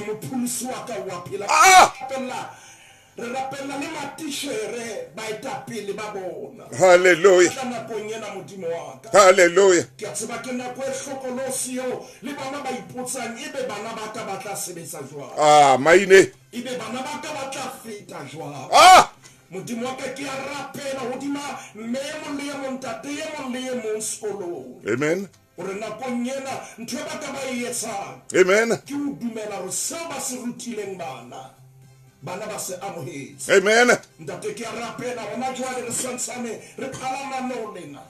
Mopulisi wa ka wa phela. Re rapella le matishere ba etapele ba bona. Hallelujah. Kana ponyena modimo wa ka. Hallelujah. Ke tseba ke nako e hlokolosi yo le bana ba ipotsang ebe bana ba ka ba tla sebetsa jwang. Maine. Ebe bana ba ka ba tla feta jwang. Modimo wa ka ke a rapela hodima memo le montate ye mo le mo sekolo. Amen. Ore nakong ena ntho ba ka ba etsa. Amen. Ke o dumela re se ba se rutileng bana ba se amohetse. Amen. Ntate ke a rapela hona jwale re santsane re phalama no lena.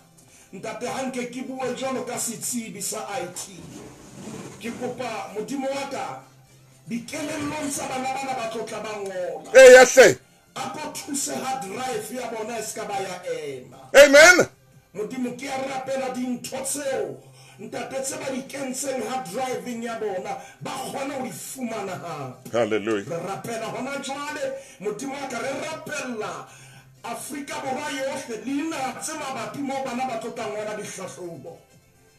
Ntate hanke ke bue jalo ka setsibi sa IT. Ke kopa modimo wa ka dikelellong tsa bana ba tlotla ba ngola. Yahle. Ako thuse hard drive ya bona ska ba ya ema. Amen. Modimo ke a rapela dintho tseo ntate tse ba di kentseng hard driving ya bona ba kgona ho di fumana ha. Hallelujah. Re rapela hona jwale modimo wa ka re rapella Afrika borwa yohle lena tse mabapi mo bana ba tlotla ngwana dihlahlobo.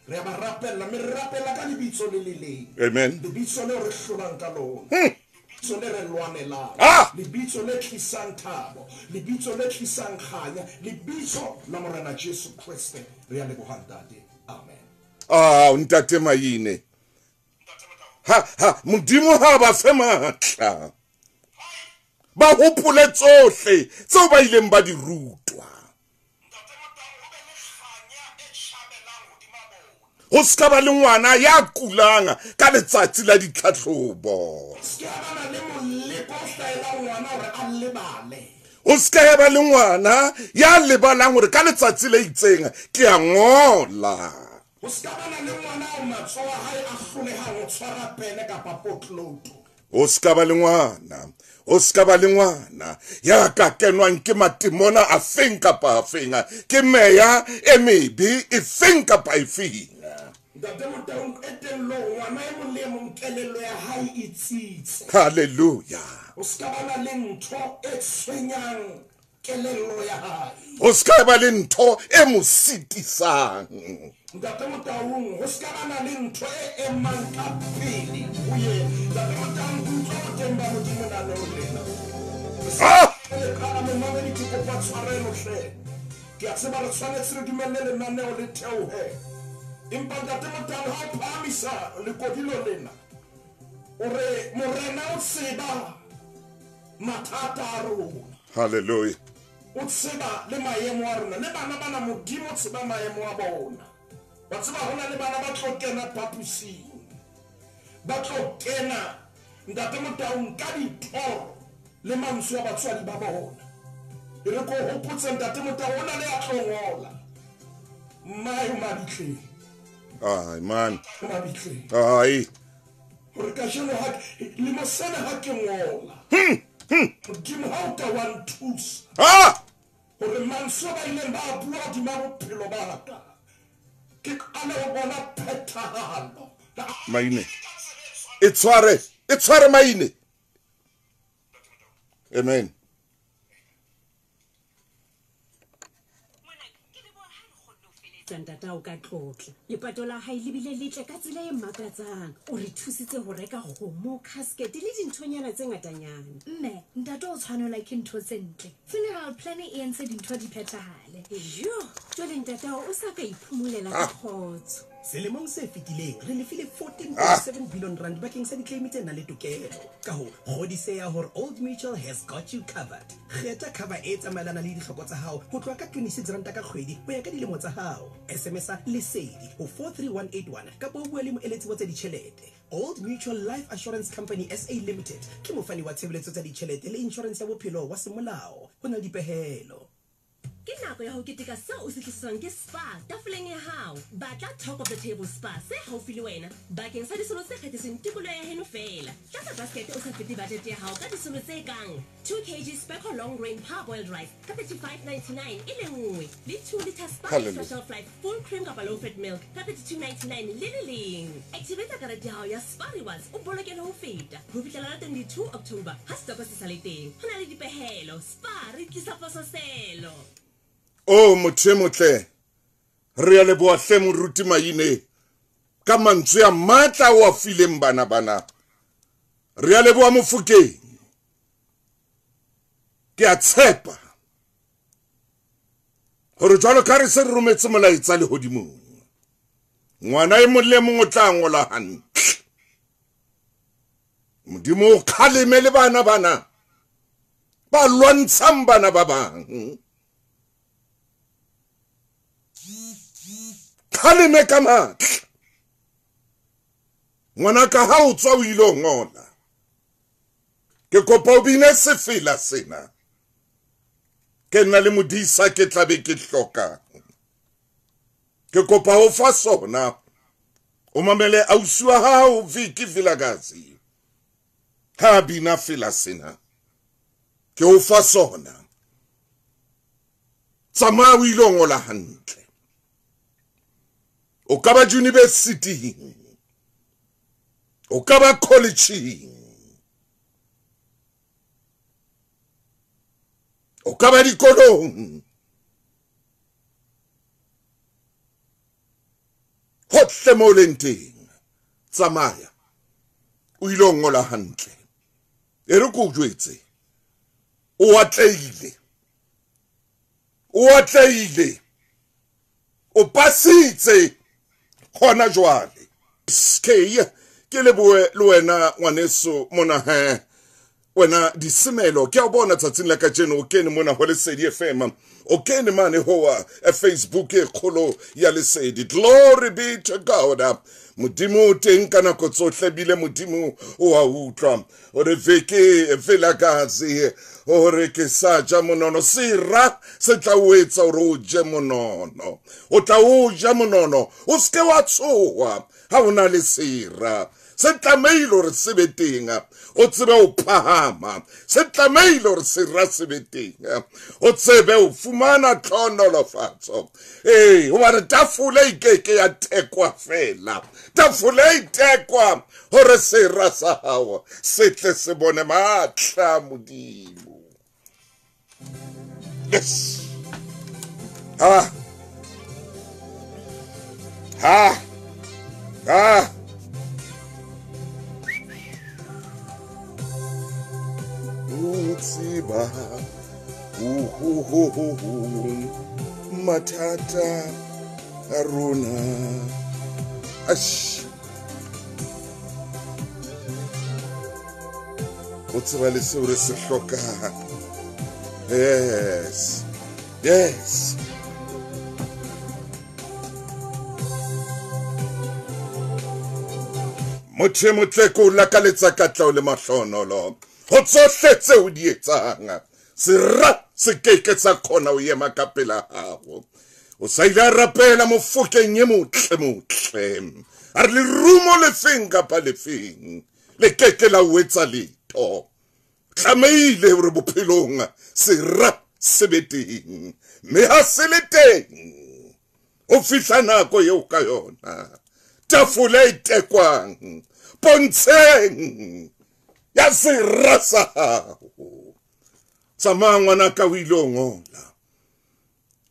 Re ba rapella me rapela ka lebitso le leleng. Amen. Lebitso le re hlolang ka lona. Lebitso le re lwanelang. Lebitso le tlisang thabo. Lebitso le tlisang kganya. Lebitso la morena Jesu Kriste. Re a leboha ntate. Amen. Ntate Maine. Modimo ha ba fe matla. Ba hopole tsohle tseo ba ileng ba di rutwa. Ho ska ba le ngwana ya kulang ka letsatsi la ditlhahlobo. Ho ska ba le ngwana ya lebalang hore ka letsatsi le itseng ke a ngola. Ho ska ba le ngwana o matsoho a hae a hloleha ho tshwara pene kapa potloto. Ho ska ba le ngwana. O ska ba le ngwana ya ka kenwang ke matimona a feng kapa a feng, ke meya e mebe e feng kapa e feng. Hallelujah. O ska ba le ntho e tshwenyang kelello ya hae. O ska ba le ntho e mo sitisang. Ntate Motaung ho ska ba le ntho e emang ka pele ho ye. Ntate Motaung o tlo temba modimo na lona. Le kana me mamedi ke kopa tshwarelo hle. Ke a tseba re tshwanetse re dumelle le maneo le theohe. Empa ntate Motaung ha o phamisa le kodilo lena. Ore morena o tseba mathata a rona. Hallelujah. O tseba le maemo a rona le bana modimo tseba maemo a bona. Ba tseba hona le bana ba tlo kena papusing. Ba tlo kena ntate Motaung ka dithoro le mantswe a batswadi ba bona. Re go hopotsa ntate Motaung ona le a tlo ngola. Mai mabitle. Man. Mabitle. Ai. Hore ka jeno ha le mosana ha ke ngola. Modimo ha o ka wa nthusa. Hore mantswe ba ile ba bua di ma bophelo ba ka. Ke ana o bona phethahalo. Maine. It's ware Maine. Amen. Ntata o ka tlotla lepatola ha ile bile letle ka tsela e makatsang o re thusitse ho reka kgomo casket le dinthonyana tse ngatanyana mme ntata o tshwanela ke ntho tse ntle funeral plan e entse dintho di phethahale jo jole ntata o sa ka iphumolela ka khotso selemong se fetileng re lefile 14.7 billion rand bakeng sa di-claim tse nang le tokelo ka ho kgodiseha hore Old Mutual has got you covered. Kgetha cover e tsamaelana le ditlhoko tsa hao ho tloha ka 26 rand ka kgwedi ho ya ka dilemo tsa hao. SMS-a lesedi ho 43181 kapa o bua le moeletsi wa tsa ditjhelete. Old Mutual Life Assurance Company SA Limited ke mofani wa tshebeletso tsa ditjhelete le insurance ya bophelo wa semolao. Ho na le dipehelo. Ke nako ya ho keteka seo o se tlisang ke spa tafoleng ya hao. Batla top of the table spa se haufi le wena bakeng sa disolo tse kgethetsweng tikolo ya heno fela. Tlatsa basket o sa fete budget ya hao ka disolo tse kang 2 kg Speckle long grain parboiled rice ka 35.99 e le nngwe le 2 litre spa special flight full cream kapa low fat milk ka 32.99 le le leng. Activate karete ya hao ya Spa Rewards o bolokele ho feta ho fihlela la 22 October ha stock se sa le teng. Ho na le dipehelo Spa re tlisa pososelo. Motho motle re a leboha hle Moruti Maine ka mantswe a matla o a fileng bana. re a leboa Mofokeng ke a tshepa gore jwalo ka re se re rometse molaetsa lehodimong ngwana e mong le mong o tla ngola hantle Modimo o kgaleme le bana ba lwantshang bana ba bang kgaleme ka matla ngwana ka ha o tswa o ile o ngola ke kopa o bine sefela sena ke nna le modisa ke tlabe ke hloka ke kopa o fa sona o mamele ausi wa hao Viki Vilakazi ha bina fela sena ke o fa sona tsamaya o ile o ngola hantle o ka ba university o ka ba college o ka ba dikolong hohle mo leng teng tsamaya o ile o ngola hantle e re ko jwetse o atleile o pasitse gona jwale ke leboe le wena ngwaneso mona he wena disemelo ke a bona tsatsing la ka jeno o kene mona ho Lesedi FM o kene mane hoa Facebook e kholo ya Lesedi. Glory be to God. Modimo teng kana ko tsohle bile modimo o a utlwa o re Viki Vilakazi o re ke sa ja monono sira se tla o etsa o re o je monono o tla o ja monono o ske wa tsoa ha ona le sira se tlameile gore se be teng o tsebe o phahama se tlameile gore sira se be teng o tsebe o fumana tlhonolofatso o ba re tafole ikeke ya tekwa fela tafole itekwa gore sira sa hao se tle se bone matla Modimo. Yes. Utsiba matata aruna ash utsiba le sore se hloka. Yes Moche motle ko la ka letsa ka tla o le mahlonolo ho tsohletse o di etsang sera se keke tsa khona o yema ka pela hao o sa ile rapela Mofokeng ye motle a re le rumo le feng kapa le feng le keke la o etsa letho tlameile hore bophelong sera se beteng me ha se le teng o fihla nako eo ka yona tafole e tekwang pontsheng ya sera sa hao tsamaya ngwana ka o ile o ngola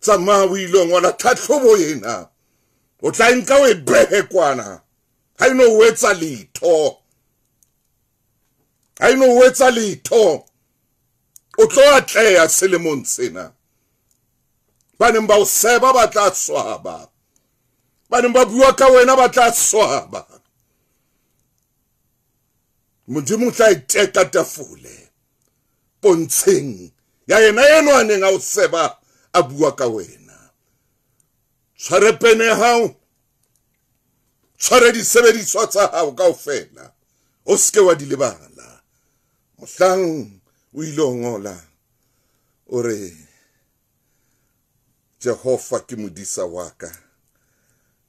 tsamaya o ile o ngola tlhatlhobo ena o tla nka o e behe kwana ha ino o etsa letho o tlo atleha selemong sena baneng ba o seba ba tla swaba baneng ba bua ka wena ba tla swaba Modimo tla iteka tafole pontsheng ya yena eno a neng a o seba a bua ka wena tshware pene ya hao tshware disebediswa tsa hao kaofela o ske wa di lebala mohlang o ile o ngola o re Jehova ke modisa wa ka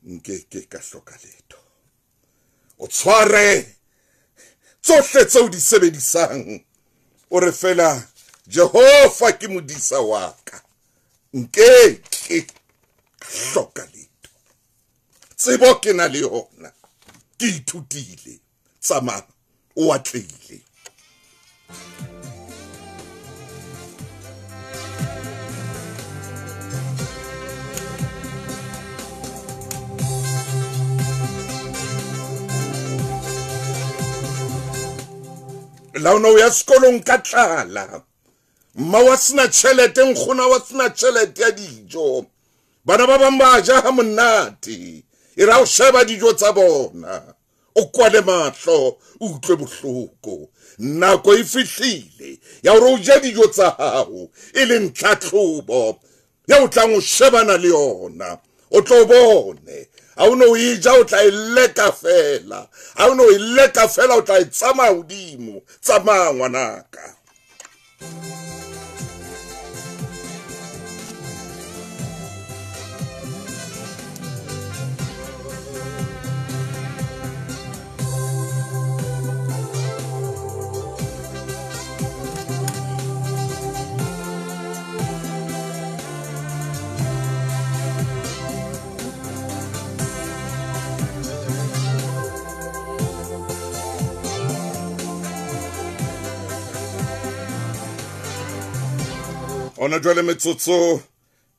nkeke ka hloka letho o tshware tsohle tseo di sebedisang o re fela Jehova ke modisa wa ka nkeke hloka letho tsebo ke na le yona ke ithutile tsamaya o atlehile la o no ya sekolong ka tlala mma wa sena tšhelete nkgona wa sena tšhelete ya dijo bana ba bang ba ja ha monate e ra o sheba dijo tsa bona o kwale mahlo o utlwe bohloko nako e fihlile ya hore o ja dijo tsa hao e leng tlhatlhobo ya o tlang o shebana le yona o tlo bone ha o no e ja o tla e leka fela ha o no e leka fela o tla e tsamaya hodimo tsamaya ngwanaka ona jwale metsotso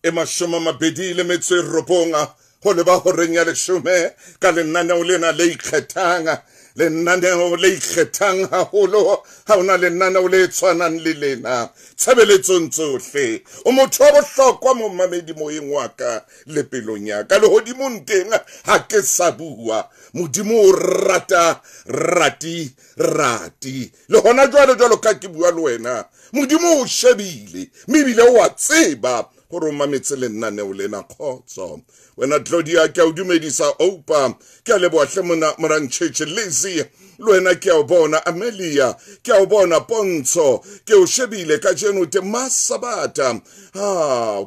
e mashome mabedi le metso e robonga ho leba horeng ya leshome ka lenaneo lena le ikgethang lenaneo le ikgethang haholo ha ona lenaneo le tshwanang le lena tshebeletsong tsohle o motho wa bohlokwa mo mamedi moyeng wa ka le pelong ya ka le hodimo nteng ha ke sa bua modimo o rata rati le hona jwalo ka ke bua le wena modimo o shebile mebile o tseba hore o mametse lenaneo lena khotso wena Claudia ke o dumedisa opa ke le bohle mona morantshetse lezi le wena ke o bona Amelia ke o bona Pontsho ke o shebile ka jeno te masabata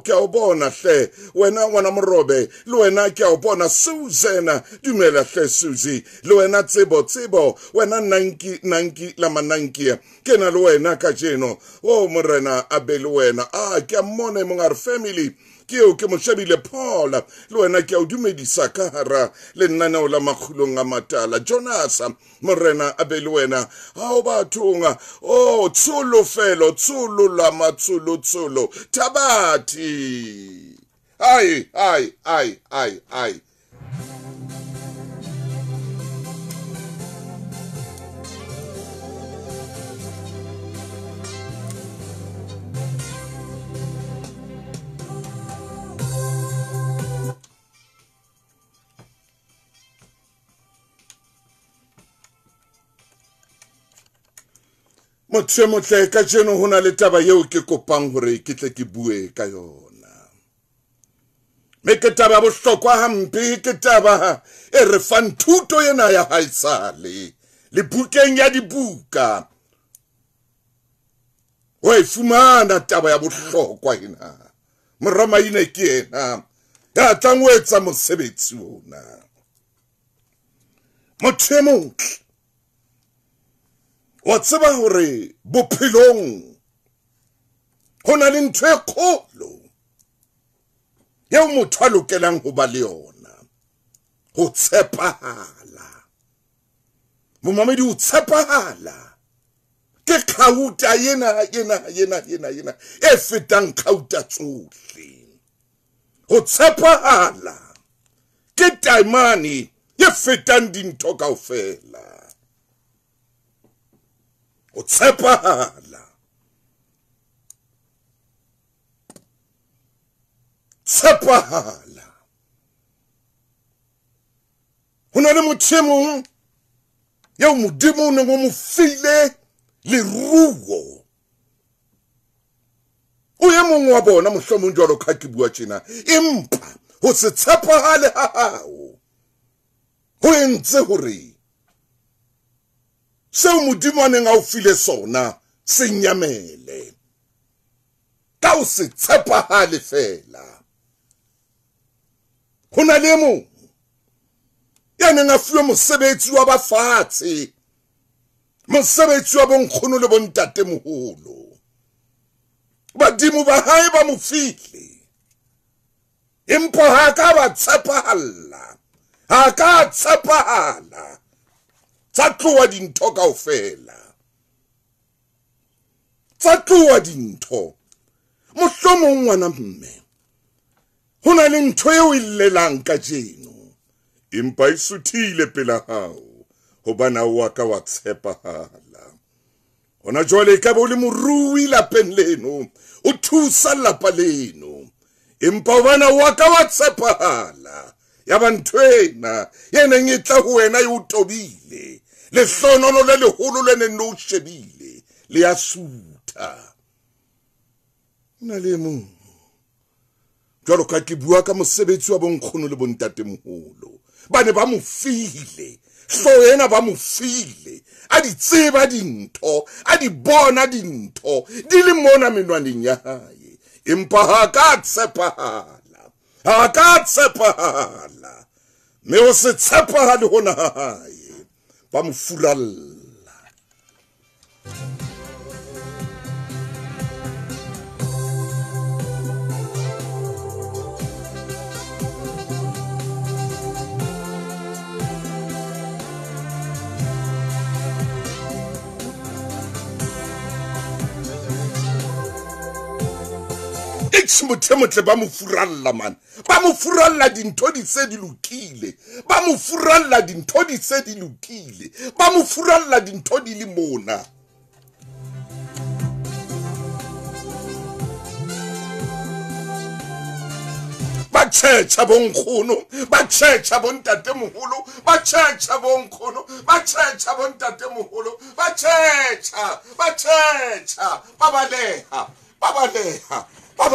ke o bona hle wena ngwana morobe le wena ke o bona Susan dumela hle Suzy le wena tsebo wena nanki la mananki ke na le wena ka jeno o morena abele wena ke mmone mongare family ke o ke mo shebile Paul le wena ke o dumedisa ka hara lenaneo la Makgulong a matala Jonas morena abele wena o bathunga tsolo felo tsolo la matsolo tabati ai motho motle ka jeno hona le taba yeo ke kopang hore ke tle ke bue ka yona me ke taba bohlokwa hampe ke taba e re fang thuto ena ya haisale le bukeng ya dibuka o e fumana taba ya bohlokwa ena moramaine ke ena ya tlang o etsa mosebetsi ona motho motle wa tseba hore bophelong hona le ntho e kgolo yeo motho a lokelang ho ba le yona ho tshepahala momamedi o tshepahala ke khauta yena e fetang khauta tsohle ho tshepahala ke taimane e fetang dintho kaofela o tshepahala hona le motho mong ya modimo ne mo file le ruo o ye mong wa bona mohlomong jwalo ka ke bua tjena empa ho se tshepahale ha hao ho entse hore seo modimo a neng a o file sona se nyamele ka o se tshepahale fela hona le mong ya neng a fuwe mosebetsi wa bafatshe mosebetsi wa bonkgono le bontate moholo badimo ba hae ba mo file empa ha ka ba tshepahala ha ka tshepahala tsa tloa dintho kaofela tsa tloa dintho mohlomong ngwana mme hona le ntho eo e llelang ka jeno empa e suthile pela hao hobana wa ka wa tshepahala Ona jwale ka bo le morui lapeng leno o thusa lapa leno empa bana wa ka wa tshepahala ya bantwena yena ngitla ho wena yo tobile le hlonono le leholo le ne no shebile le ya sutha na le mo jwalo ka ke bua ka mosebetsi wa bonkgono le bontatemoholo ba ne ba mo file hlo yena ba mo file a di tseba dintho a di bona dintho di le mona menwaneng ya hae empa ha ka tshepahala me o se tshepahale hona hae ba mo furalla motle ba mo furalla man ba mo furalla dintho di se di lokile ba mo furalla dintho di se di lokile ba mo furalla dintho di le mona ba tjhetjha bonkgono ba tjhetjha bontatemoholo ba tjhetjha bonkgono ba tjhetjha bontatemoholo ba tjhetjha ba baleha ba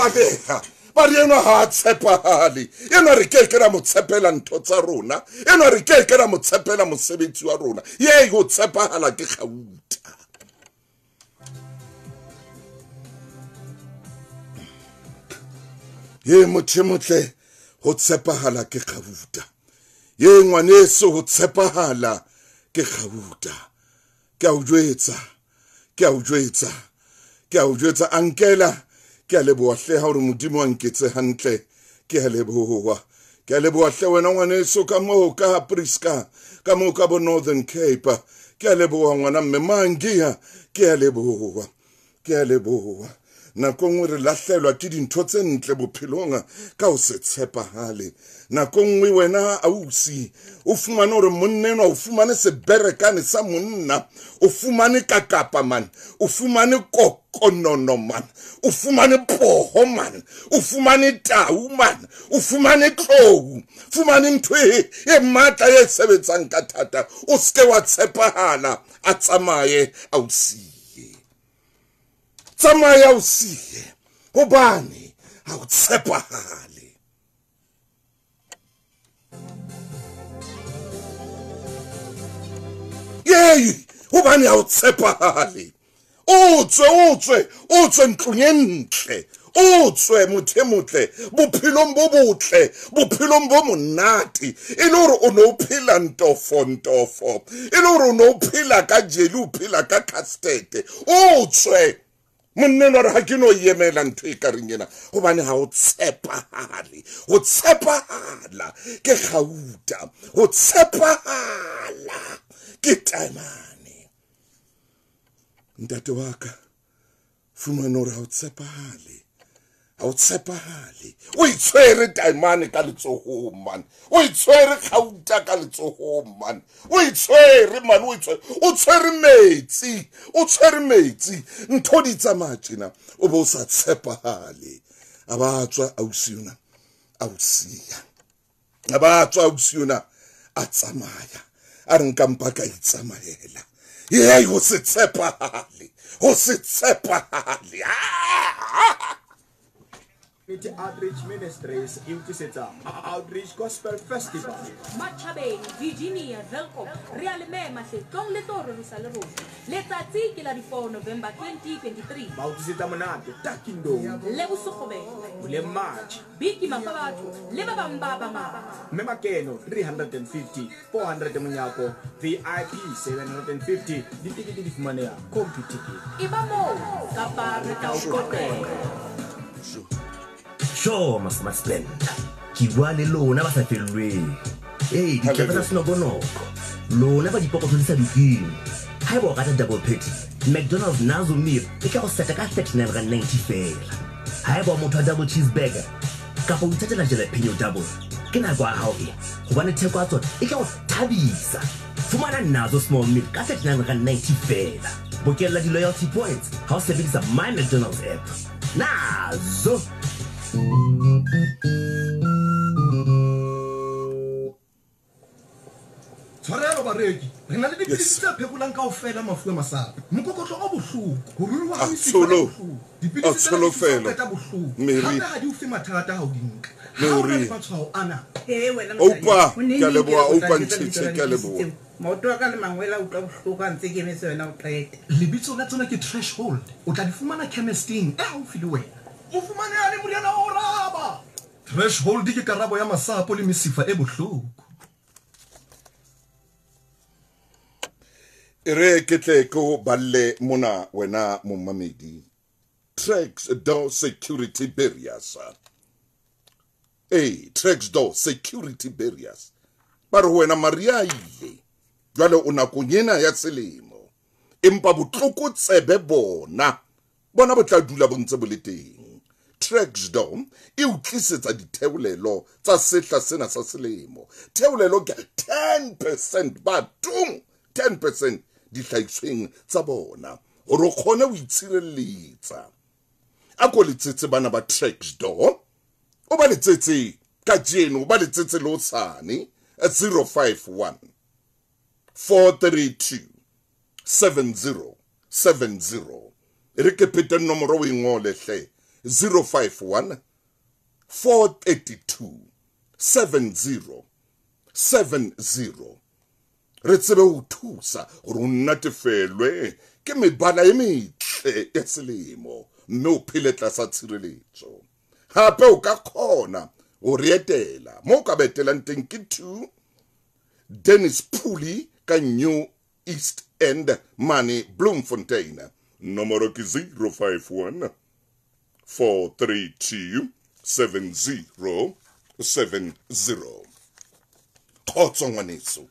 re yena ha tshepahale yena re ke ra mo tshepela ntho tsa rona yena re ke ra mo tshepela mosebetsi wa rona ye go tshepahala ke gauta ye motle go tshepahala ke gauta ye ngwaneso go tshepahala ke gauta ke a o jwetsa ankela ke a leboha hle ha hore modimo wa nketse hantle ke a leboha hle wena ngwaneso ka moo ka Priska ka moo ka bo Northern Cape ke a leboha ngwana mme mangia ke a leboha nako nngwe re lahlelwa ke dintho tse ntle bophelong ka o se tshepahale nako nngwe wena ausi o fumane hore monneno o fumane seberekane sa monna o fumane kakapa man o fumane kokonono man o fumane poho man o fumane tau man o fumane tlou fumane ntho e matla e sebetsang ka thata o ske wa tshepahala a tsamaye ausi tsamaya o siye hobane ha o tshepahale yey hobane ha o tshepahale o tswe ntlong e ntle o tswe motle bophelong bo botle bophelong bo monate e le hore o no phela ntofo e le hore o no phela ka jeli o phela ka custard o tswe monneno re ha ke no yemela ntho e ka reng yena hobane ha o tshepahale ho tshepahala ke gauta ho tshepahala ke taimane ntate wa ka fumana hore ha o tshepahale o itshwere taimane ka letsohong man o itshwere gauta ka letsohong man o itshwere man o tshwere metsi ntho di tsamaya tjena o bo sa tshepahale a ba tswa ausiuna a tsamaya a re nka mpa ka itsamaela ye ho se tshepahale Community Outreach Ministries intisetsa Outreach Gospel Festival. Machabeng, Virginia, welkom. Realme masetong le toro sa lero. Letsatsi ke la 4 November 2023. Bautiseta monate takindo. Le bosogobeng. Le March. Biki mapabatho le ba bang ba bangata. Memakeno 350, 400 monyako, VIP 750. Ditikiti di fumanea CompuTicket. Iba mo ka pare ka ukote. Sure, Master Splendor. Kiwale lona ba sa felwe. Di kebela sinogono. Lona ba dipoko tsa dikini. Ha bo rata double patty. McDonald's nazo meal e ka go seta ka 39.90 fela. Ha bo motho double cheeseburger. Ka go ithatela jalapeno double. Ke na kwa hao e. Go bana theko a tsona e ka go thabisa. Fumana nazo small meal ka 39.90 fela. bokella di-loyalty points ha o sebedisa My McDonald's app. Nazo! Tshwarelo bareki, re na le dipidisi tse phekolang kaofela mafu a masapo. Mokokotlo o bohloko, ho ruruha ha mesifa e bohloko. Dipidisi tsena di thusa ho qeta bohloko. Hape ha di o fe mathata ha o di nka. Ha o na le matshwao ana. Opa, ke a leboha, opa ntshitse, ke a leboha. Maoto a ka le mangwela a utlwa bohloko a ntse ke emetse wena o qete. Lebitso la tsona ke Threshold. O tla di fumana chemist-ing e haufi le wena. O fumaneha le moriana o raba. Threshold ke karabo ya masapo le mesifa e bohloko. Ere ke tle ko balle mona wena momamedi. Tracks door security barriers. Tracks door security barriers. Ba re wena Maria ile. Jwale o nakong ena ya selemo. Empa botloko tsebe bona. Bona bo tla dula bo ntse bo le teng. Tracks door e utlisetsa ditheolelo tsa sehla sena sa selemo. Theolelo ke 10% batung 10% di hlahisweng tsa bona hore o kgone ho itshireletsa. A ko letsetse bana ba Tracks door o ba letsetse ka jeno ba letsetse lo tsane 051 432 7070 re ke peta nomoro o ingole hle 051 432 7070 re tsebe ho thusa hore o nnatefelwe ke mebala e metle ya selemo mme o phele tlasa tshireletso. Hape o ka khona o rietela mo ka betelang teng ke 2 Dennis Puli ka New East End Money Bloemfontein. Nomoro ke 051 432 7070. Khotso ngwaneso.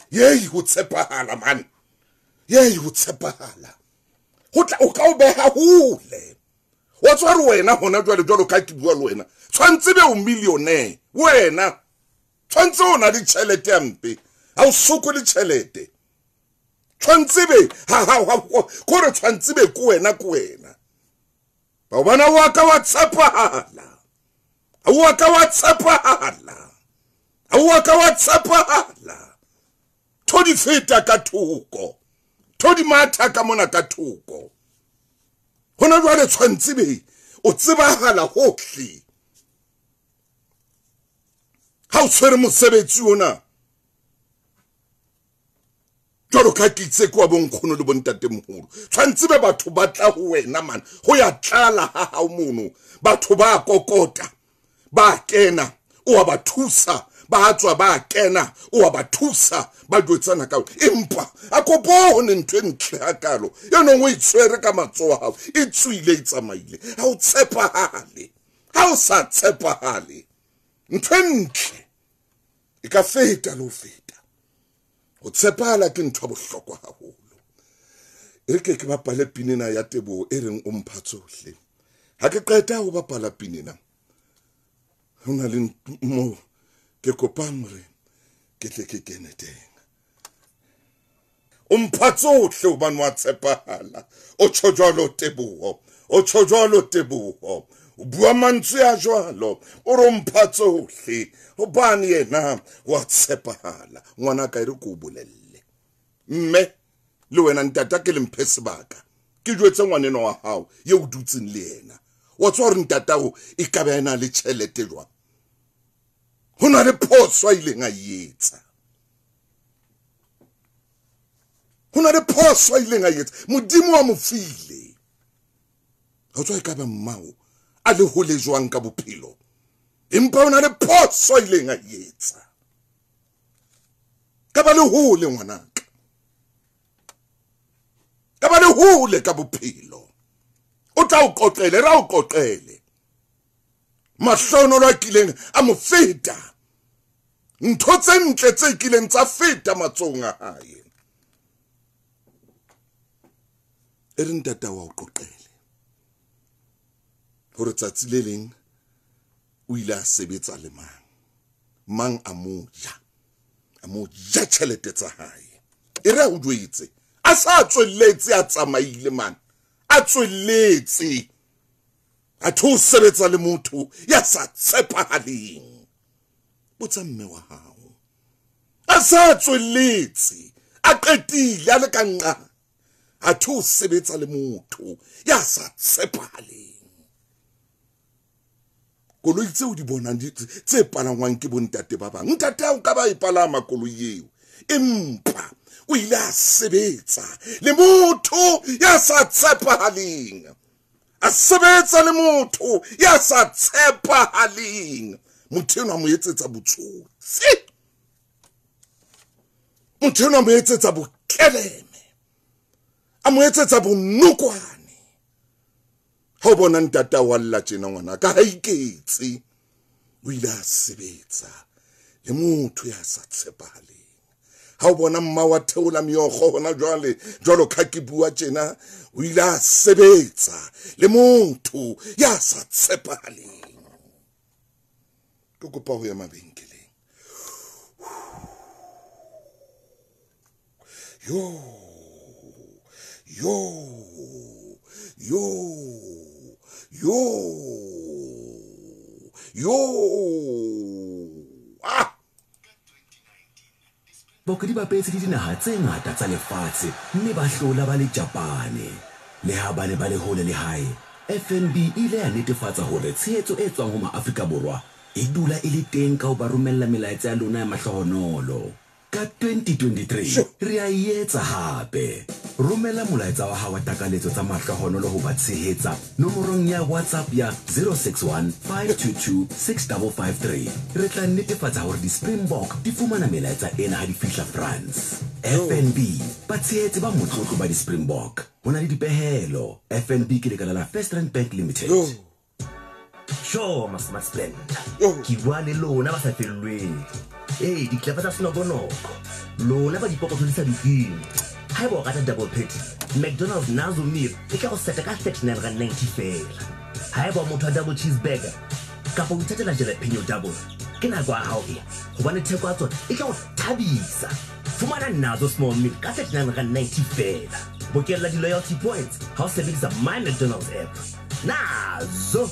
Yey ho tshepahala man. Yey ho tshepahala. Ho tla o ka o beha hole. Wa tsware wena hona jwale ka ke bua le wena. Tshwantse be o millionaire. Wena tshwantse o na di tšhelete ampe. Ha o soko le tšhelete. Tshwantse be ko re tshwantse be ko wena. Ba bona wa ka wa tshepahala. Wa ka wa tshepahala. Wa ka wa tshepahala. Todi feta ka thoko. Todi matha ka mona ka thoko. Hona jwale tshwantse be o tsebahala hohle. Ha o tshwere mosebetsi ona. Jwalo ka kitse kwa bonkgono le bontatemoholo. Tshwantse be batho ba tla ho wena man. Ho ya tlala ha o mono. Batho ba kokota. Ba kena. O ba thusa. Ba tswa ba kena. O ba thusa. Ba dwetsana ka empa a ko bone ntwe ntle hakalo yona o itshwere ka matsoa hao e tswile e tsamaile ha o tshepahale ha o sa tshepahale ntwe ntle e ka feta lo feta o tshepahala ke ntho bohlokwa haholo e ke bapale pinena ya Tebo e reng o mpha tsohle ha ke qeta ho bapala pinena hona le mo ke kopamre ke tle ke kene teng umphatsohle ubani wa tshepahala o tshojwalo Teboho o tshojwalo Teboho o bua mantswe a jwalo o re umphatsohle ubani yena wa tshepahala ngwana ka ire ko bolelle mme le wena ntata ke le mphe sebaka ke jwetse ngwaneno wa hao ye o dutseng le yena wa tswa re ntata o e ka ba ena le tšhelete jwa hona le phoso ile nga yetsa hona le phoso ile nga yetsa modimo wa mofile ho tswa ka ba mmao a le hole jwang ka bophelo empa hona le phoso ile nga yetsa ka ba le hole ngwanaka ka ba le hole ka bophelo o tla o qoqele ra o qoqele mahlono la kileng a mo feta ntho tse ntle tse kileng tsa feta matsonga hae e re ntata wa o qoqele hore tsatsi le leng o ile a sebetsa le mang a mo ja tšhelete tsa hae e re a o dwetse a sa tsweletse a tsamaile man a tsweletse a thu sebetsa le motho ya sa tshepahaleng botsa mme wa hao a sa tsweletse a qetile a le ka nqa a thu sebetsa le motho ya sa tshepahaleng koloi tseo di bonang tse palangwang ke bontate ba bang ntate o ka ba ipalama koloi eo empa o ile a sebetsa le motho ya sa tshepahaleng a sebetsa le motho ya sa tshepahaleng motho enwa mo etsetsa botsotsi motho enwa mo etsetsa bokeleme a mo etsetsa bonokwane ha o bona ntata wa lla tjena ngwana ka ha iketse o ile a sebetsa le motho ya sa tshepahaleng ha o bona mma wa theola meokgo hona jwalo ka ke bua tjena o ile a sebetsa le motho ya sa tshepahaleng ke kopa ho ya mabenkeleng Bokudi ba petse di dinaha tse ngata tsa lefatshe mme ba hlola ba le Japane le ha ba ne ba le hole le hae FNB ile ya netefatsa hore tshehetso e tswang ho maAfrika Borwa e dula e le teng ka ho ba romella melaetsa ya lona ya mahlohonolo ka 2023 re a etsa hape romela molaetsa wa hao wa takaletso tsa mahlohonolo ho ba tshehetsa nomorong ya WhatsApp ya 061 522 6553 re tla netefatsa hore di-Springbok di fumana melaetsa ena ha di fihla France FNB ba tshehetsi ba motlotlo ba di-Springbok ho na le dipehelo FNB ke lekala la First Rand Bank Limited Sure, Master Splendor. Ki bua le lona ba sa fellweng. Di klepa tsa senokonoko. Lona ba dipoko tsa dikeng. Ha ba ka double patty. McDonald's nazo meal e ka go seta ka 39.90 fela. Ha ba motho double cheeseburger. Ka po ithatela jalapeno double. Ke na kwa hao e. Go bane theko a tsona e ka go thabisa. Fumana nazo small meal ka 39.90 fela. Bokella di loyalty points. Ha o sebedisa My McDonald's app. Nazo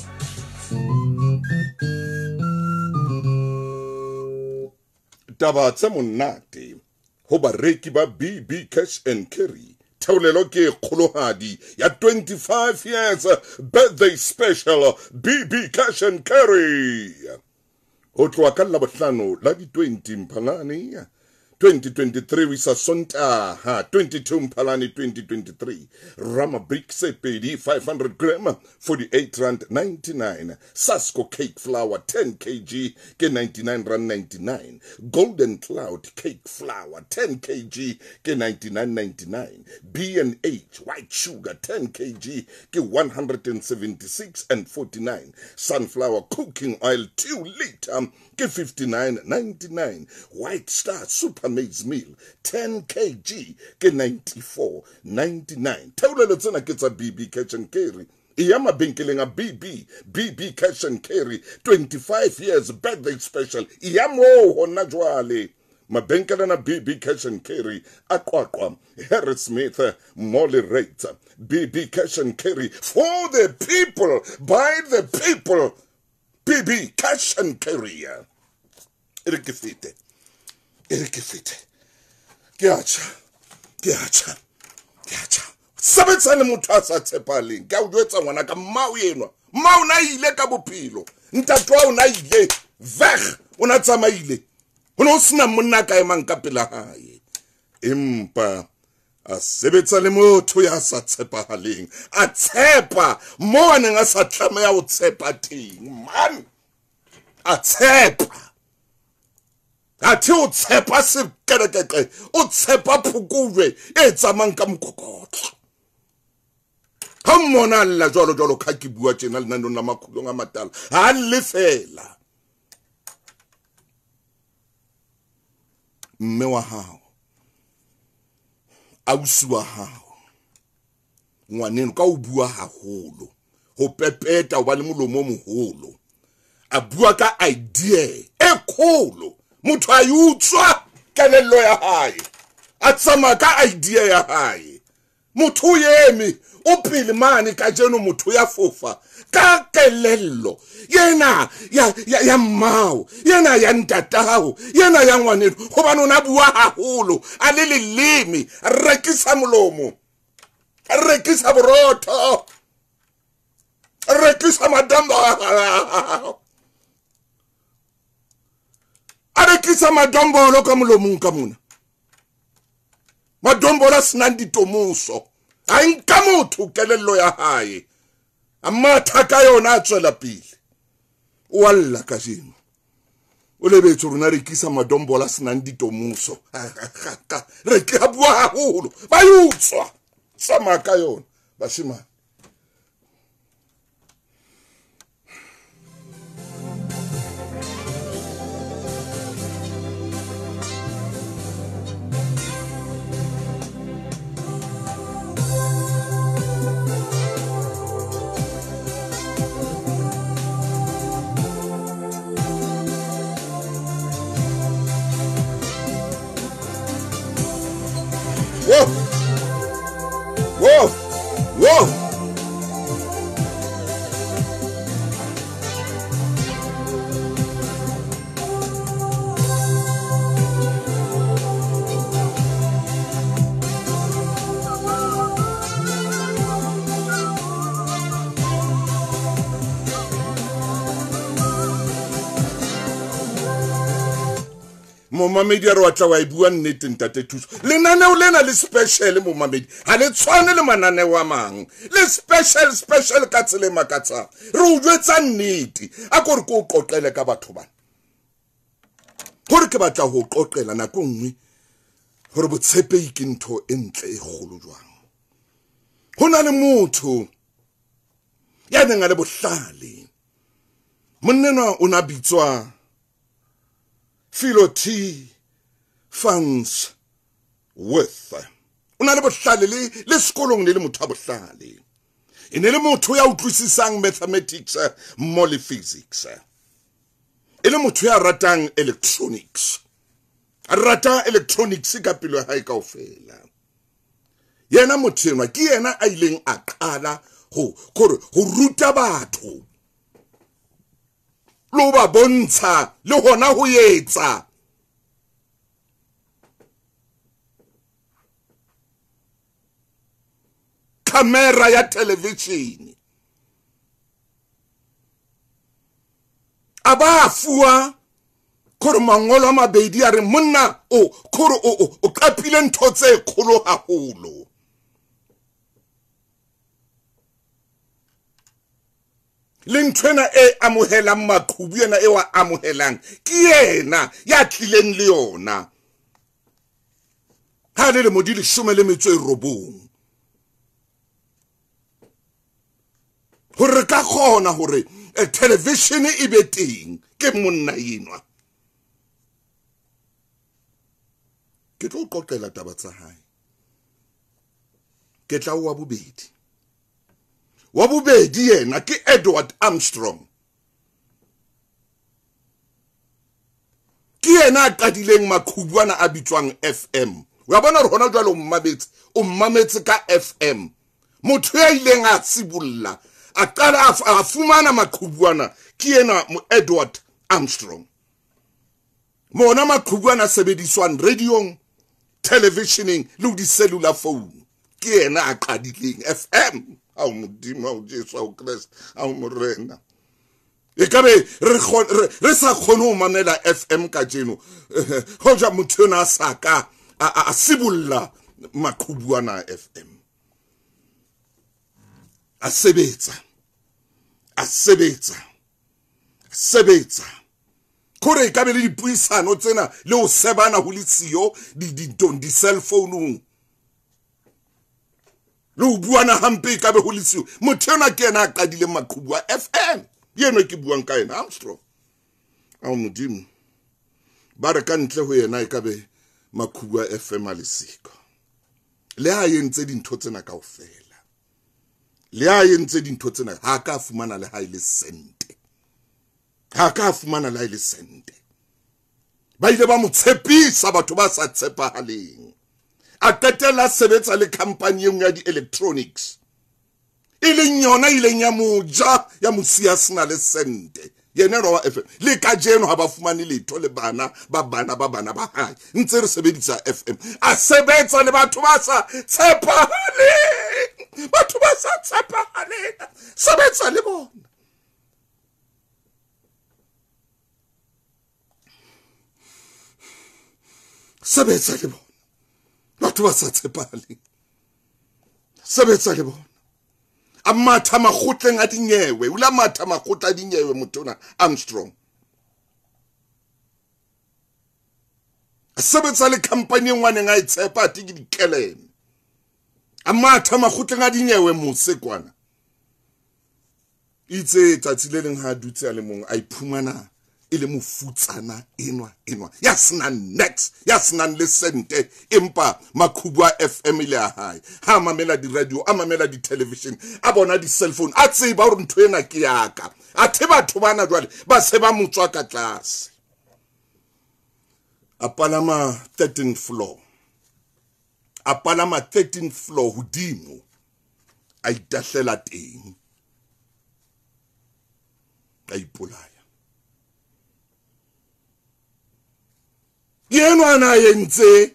taba tsa monate ho bareki ba BB Cash and Carry theolelo ke kgolohadi ya 25 years birthday special BB Cash and Carry ho tloa ka la bohlano la di 20 Mphalane 2023 wisa Sontaha 22 Mphalane 2023 Rama bricks pedi 500 gram 48.99 Sasco cake flour 10 kg ke 99.99 Golden Cloud cake flour 10 kg ke 99.99 B&H white sugar 10 kg ke 176.49 Sunflower cooking oil 2 liter ke 59.99 White Star Super Maize meal 10 kg ke 94.99 Theolelo tsena ke tsa BB Cash and Carry iya mabenkeleng a BB Cash and Carry 25 years birthday special iya mo hona jwale mabenkeleng a BB Cash and Carry a Qwaqwa Harry Smith Molly Rate BB Cash and Carry for the people by the people BB Cash and Carry Irikifite Kiacha Sabetsa le motho a sa tshepaleng ka o jwetsa ngwana ka mau enwa mau na ile ka bophelo ntatwa o na ile veg o na tsamaile o no sina monna ka emang ka pela hae empa a sebetsa le motho ya sa tshepahaleng a tshepa mo a neng a sa tlameha o tshepa teng man a tshepa a thi o tshepa se kerekeke o tshepa phukujwe e tsamang ka mokokotlo ha mmona alla jwalo ka ke bua tjena le nandong la Makgulong a matala ha le fela mme wa hao ausi wa hao ngwaneno ka o bua haholo ho pepeta o ba le molomo moholo a bua ka idea e kholo motho a yutswa kelello ya hae a tsamaya ka idea ya hae motho yemi o pele mane ka jeno motho ya fofa ka kelello yena ya mmao yena ya ntatao yena ya ngwaneno gobane o na bua haholo a le leleme rekisa molomo rekisa borotho rekisa madamba rekisa madombolo ka molomong ka mona madombola senang ditomoso a nka motho kelello ya hae a matha ka yona a tswela pele o alla ka jeno o lebetse rona rekisa madombola senang ditomoso re ke bua haholo ba yutswa sama ka yona bashimane Whoa! Momamedi re watla wa ibua nnete ntate Thuso lenaneo lena le special momamedi ha le tshwane le mananeo wa mang le special ka tsele makatsa re o jwetsa nnete a go re go qoqele ka batho bana gore ke batla go qoqela nako nngwe gore botshepe ke ntho e ntle e golo jwang hona le motho ya neng a le bohlale monnena o na bitswa Philoti funds with una le bohlale le sekolong le motho a bohlale ene le motho ya utlwisisang mathematics mo le physics ele motho ya ratang electronics a rata electronics ka pelo ha e kaofela yena motho enwa ke yena a ileng a qala go ruta batho lo ba bontsha le hona ho yetsa camera ya television aba fuwa kore mangolo a mabedi a re monna o kapile ntho tse kgolo haholo lentwena e amohelang maqhubu yena e wa amohelang ke yena ya tlileng le yona ha le modile 19 hore ka khona hore television e be teng ke monna yenwa ke tlo qoqela taba tsa hae ke tla wa bobedi yena ke Edward Armstrong ke yena a qadileng maqhubwana a bitswang FM wa bona re hona jwalo o mmametse ka FM motho ya ileng a tsibulla a qala a fumana maqhubwana ke yena Edward Armstrong mona maqhubwana sebediswan radio televisioning le di cellular phone ke yena a qadileng FM au modimo au Jesu au Christ au morena e ka be re sa kgone ho mamela FM ka jeno ho ja motho na saka a sibulla maqhubwana FM a sebetsa kore ka be le dipuisano tsena le o sebana ho letsio di cell phone lo buana hampe ka be ho letsio motho yona ke yena a qadile maqhubu wa FM yena ke buang ka yena Armstrong au modimo ba re ka ntle ho yena e ka be maqhubu wa FM a lesiko le ha yentse dintho tsena kaofela le ha yentse dintho tsena ha ka fumana le ha ile sente ba ile ba mo tshepisa batho ba sa tshepahaleng a qetela sebetsa le company e nngwe ya di-electronics e leng yona ileng ya moja ya mosia sena le sente yena Roa FM le ka jeno ha ba fumane letho le bana ba hae ntse re sebedisa FM a sebetsa le batho ba sa tshepahaleng sebetsa le bona sebetsa le bona batho ba sa tshepahaleng sebetsa le bona a matha makgotleng a dinyewe ula matha makgotla a dinyewe motona Armstrong a sebetsa le company engwaneng a itshepa a tiki dikeleme a matha makgotleng a dinyewe mose kwana itse tsatsi le leng ha dutse a le mong a iphumana ile mofutsana enwa ya sena net ya sena le sente empa Makgulong FM ile a hae ha mamela di radio a mamela di television a bona di cell phone a tseba hore ntho ena ke yaka a the batho bana jwale ba se ba motswa ka tlase a palama 13th floor hodimo a itahlela teng a ipolaya yenwana yentse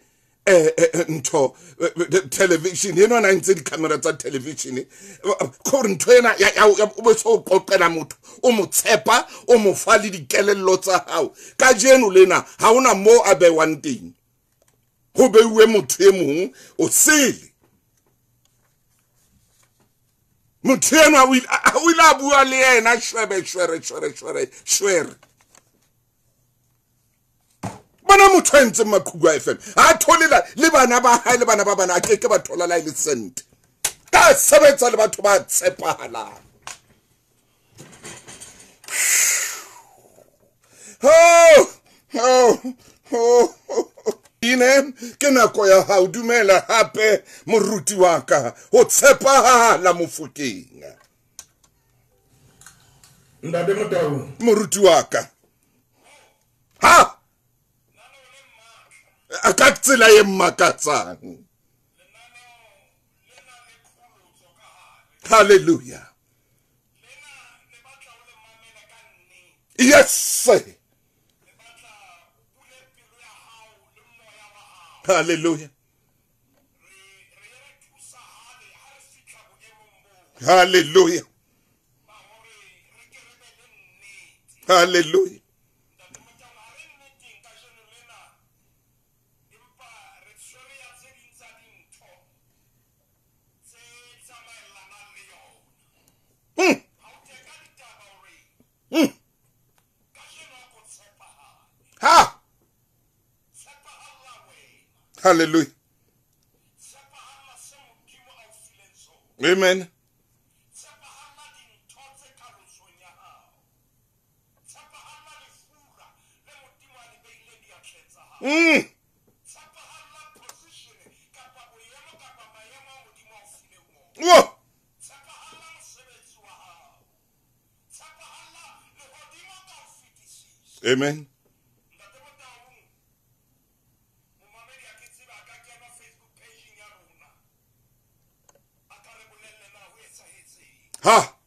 ntho television yenwana yentse di camera tsa television khore ntho ena ya o so qoqela motho o mo tshepa o mo fa le dikelello tsa hao ka jeno lena ha ona mo a be one thing ho beuwe motho e mong o sele motho ena o ila bua le yena shwere bana motho entse Makgulong FM a tholela le bana ba hae le bana ba bana a keke ba thola la ile sent ka sebetsa le batho ba tshepahala ine ke nako ya hao dumela hape moruti wa ka ho tshepahala mofokeng Ndade Motaung moruti wa ka ha a ka tsela e makatsang hallelujah yes hallelujah hallelujah hallelujah ha hallelujah amen Whoa. Amen. Ha.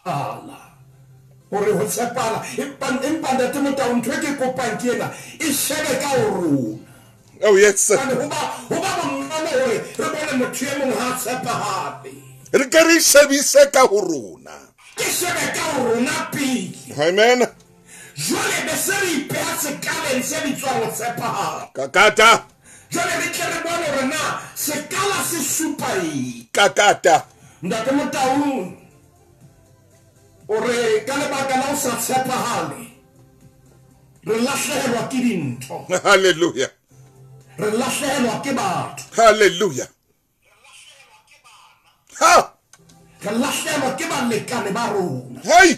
ala ore ho tshepala empa ndate Motaung ntho ke kopang ke ena e shebe ka o oh yes sir ho ba bonolo hore re bone motho e mong ha tshepahape re ka re shebise ka ho rona ke shebe ka o rona pele amen jwale be se re ipeha sekaleng se bitswang ho tshepahala kakata jwale re tle re bone hore na sekala se supa eng kakata ndate Motaung ore ka lebaka la o sa tshepahale re lahlehelwa ke dintho hallelujah re lahlehelwa ke batho hallelujah ha re lahlehelwa ke balekane ba rona hey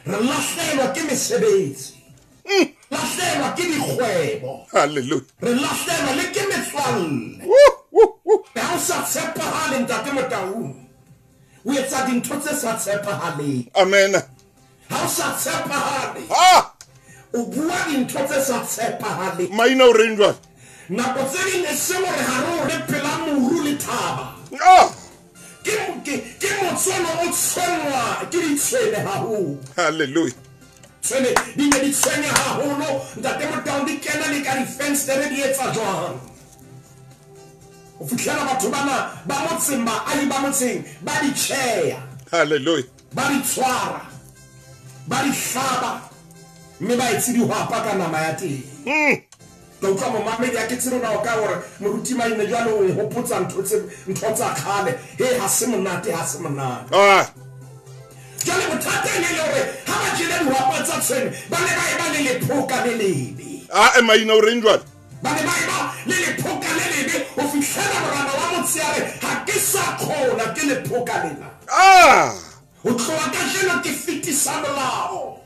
re lahlehelwa ke mesebetsi lahlehelwa ke dikgwebo hallelujah re lahlehelwa le ke metswalle ha o sa tshepahale ntate Motaung o etsa dintho tse sa tshepahaleng amen ha o sa tshepahale ha o o bua dintho tse sa tshepahale Maine o reng jwale nako tse ding e se gore ga re phela moru le thaba ke motsono o tshwenwa ke ditshwene haholo hallelujah tshwene di ne di tshwenya haholo ntate Motaung di kena le ka difenstere di etsa jwang o fitlhela batho bana ba motseng baahi ba motseng ba di tšheya hallelujah ba di tshwara ba di hlaba mme ba etse dihwapa ka nama ya teng ka utlwa momamedi a ke tsere na o ka gore Moruti Maine jwale o nkgopotsa ntho tsa kgale he ha se monate jwale bothata e ne le gore ha ba jele dihwapa tsa tshwene ba ne ba e ba le lephoka le lebe Maine o reng jwale ba ne ba e ba le lephoka le lebe o fitlhela morana wa motsheare ga ke sa kgona ke lephoka lela o tloga ka jeno ke fetisa molao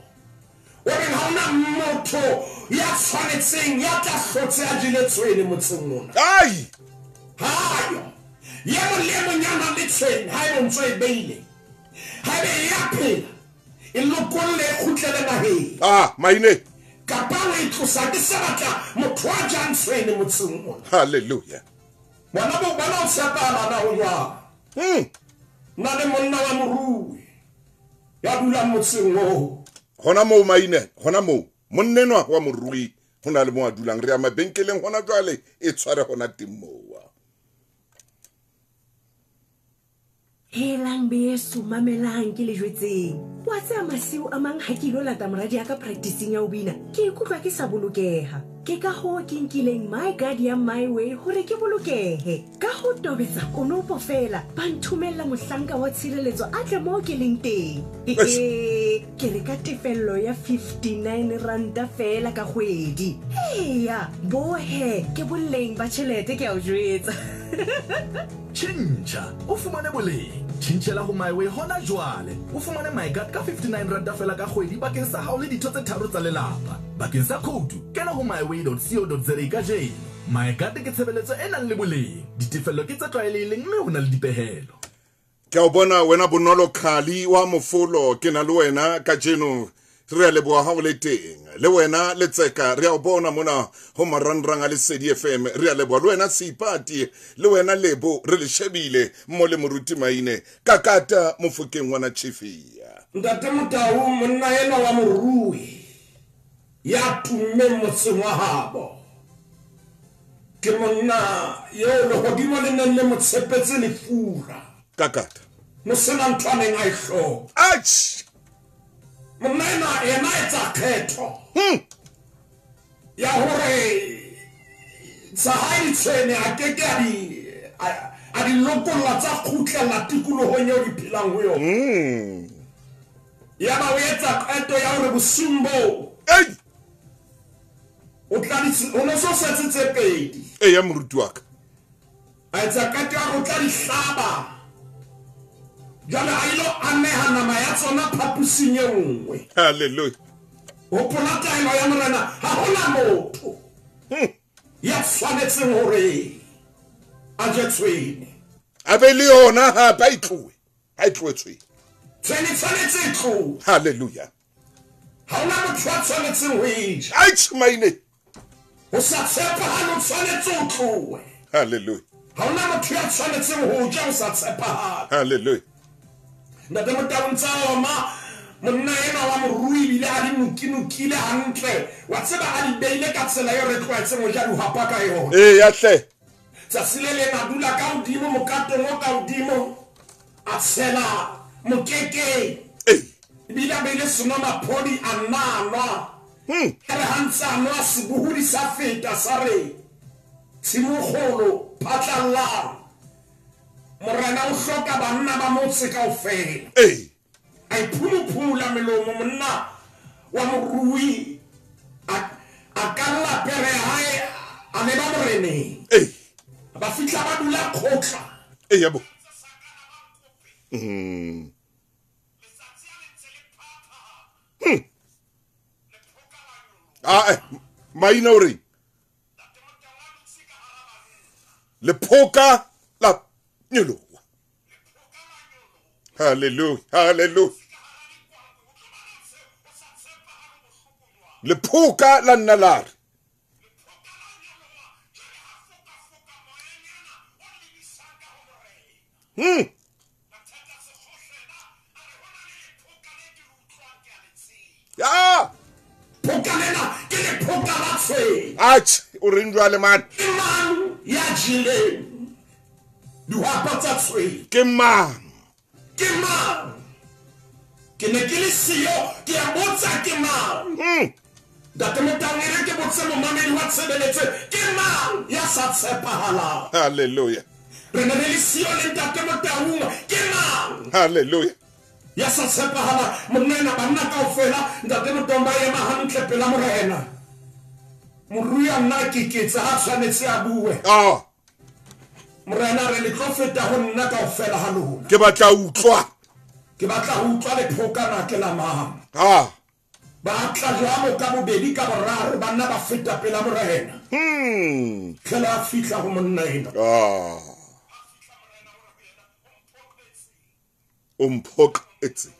o reng ga ona motho ya tshwanetseng ya tla hlotse a jele tshwene motseng mona hayo ye molemonyana le tshwene ha e bontso e beile ha ebe ya phela e lokolle e kgutlele naheng Maine kapa o e tlosa ke se batla motho a jang tshwene motseng mona hallelujah bona o tshepana na o jwang na le monna wa morui ya dula motseng o hona mo Maine hona mo monnenwa wa morui hona le mo a dulang re ya mabenkeleng hona jwale e tshware hona timmoa helang beso mamelang ke le jwetseng wa tsa masiu a mang ha ke lo lata moradi ya ka practicing ya o bina ke ikutlwa ke sa bolokeha ke ka ho ke nkileng my guardian my way hore ke bolokehe ka ho tobetsa konopo fela ba nthumella mohlanka wa tshireletso a tle mo ke leng teng ke re ka tefello ya 59 ranta fela ka kgwedi heya bohe ke boleng ba tšhelete ke a o jwetsa Chincha o fumane boleng tšhintšhela go my way hona jwale o fumane my guard ka 59 ranta fela ka kgwedi bakeng sa hao le ditho tse tharo tsa lelapa bakeng sa khoutu kena go myway.co.za ka jeno my guard ke tshebeletso e nang le boleng ditefello ke tse tlwaelehileng mme ho na le dipehelo ke a bona wena bonolo khali wa mofolo ke na le wena ka jeno re a leboa ha o le teng le wena le tseka re a bona mona ho marangrang a lesedi FM re a leboa le wena Seipati le wena lebo re le shebile mo le Moruti Maine kakata mofokeng wana chifia ntate Motaung monna ena wa morui ya tumme motseng wa habo ke monna yo le godimo le nne le motshepetse le fura kakata mo sena ntwaneng a ihlo monna ena etsa kgetho ya hore sa ha itshene a ke ke a di lokolla tsa khutlela tikulohong eo di phelang ho yona ya ba o etsa kgetho ya hore bosumbo o no so setse tse pedi ya Moruti wa ka a etsa kgetho ya go tla di hlaba jale a ilo ameha nama ya tsona phapusing e nngwe hallelujah o polataelo ya morena ha hona motho ya tshwanetseng hore a je tshwene a be le yona ha ba itlowe ha itlowe tshwene tshwanetse itlowe hallelujah ha hona motho ya tshwanetseng ho ija Maine o sa tshepa ha tshwanetse o tlowe hallelujah ha hona motho ya tshwanetseng ho ja o sa tshepa hallelujah ntate Motaung tsa ma monna ena wa morui bile a di nukinukile hantle wa tseba a di beile ka tsela yo re tlwaetseng ho ja dihwapa ka yona ya hle tsatsi le na dula ka hodimo mokatong o ka hodimo a tshela mokeke bile a beile senomaphodi a nanwa re hantse a nwa sebohodi sa feta sa re tshimogolo phatlallang morena o hloka banna ba motse kaofela a iphumuphumula melomo monna wa morui a ka lapere hae a ne ba moreneng ba fitla ba dula khotla yabo Maine o reng le phoka la nyolowa hallelujah hallelujah le phuka la nna la re ya Pokalena ke le pokalatse. ach o reng jwale man Imang ya jile. Du hapatsa tswe. ke mang Ke mang? Ke ne ke le siyo ke a botsa ke mang? Date Motaung ere ke botse momamedi wa tshebeletse ke mang ya sa tshepahala? hallelujah Re ne re le siyo le Date Motaung ke mang? hallelujah Ya sa tshepahala monena banna kaofela Date Motaung ba ema hantle pela morena. Morui a nna ke ketsa ha tshwanetse a bue. Morena re le tlo feta ho nna kaofela ha lona. ke batla utlwa Ke batla ho utlwa le phokana ke la mang. Ba tla jwalo ka bobedi ka boraro banna ba feta pela morena. Kela fitla ho monna ena. Umphoqetse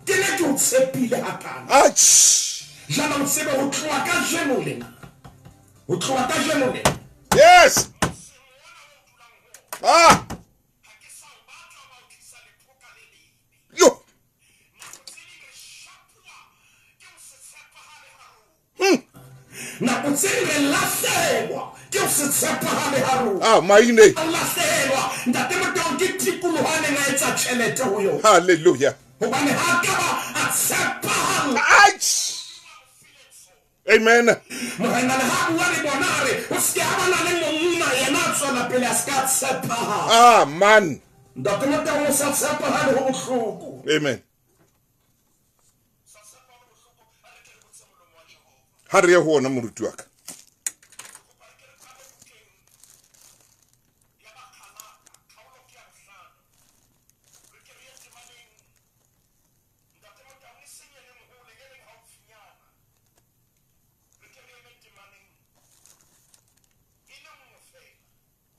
Ke ne ke o tshepile hakana. ach Jana o tsebe ho tloha ka jeno lena. Ho tloha ka jeno lena. yes yo Na o tsebe lahlelwa ke o se tshepahale haro. Maine Lahlelwa Date Motaung ke tikolohane nga etsa tjhelete ho yona. hallelujah Hobane ha ka ba a tshepahala. ach amen Morena le ha bua le bona re o se ka bana le monna yena a tswela pele a ska tshepahala. man Date Motaung o sa tshepahale ho bohloko. amen ha re ye ho ona moruti wa ka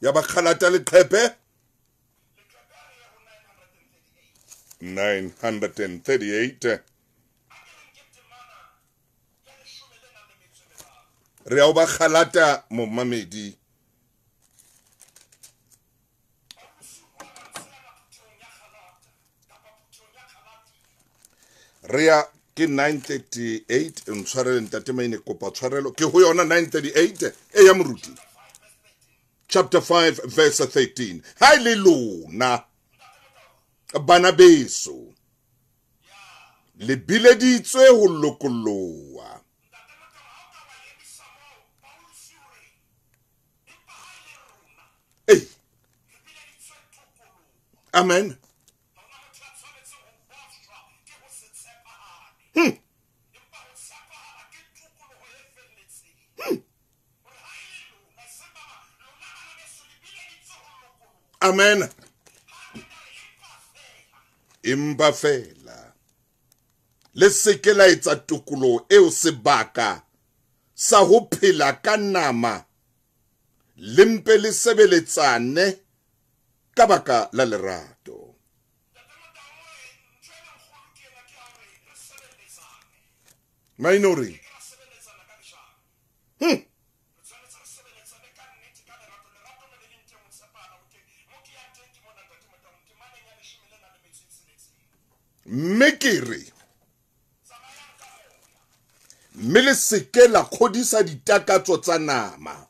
ya ba khalata leqhepe 938 re a ba khalata momamedi re ya ke 938 ntshwarele ntate Maine kopa tshwarelo ke ho yona 938 e ya moruti chapter 5 verse 13 hallelujah bana beso le bileditswe ho lokolowa amen amen imba fela le seke la etsa tokolo eo sebaka sa ho phela ka nama lempe le sebeletsane ka baka la lerato minori mekere mme le seke la kgodisa ditakatso tsa nama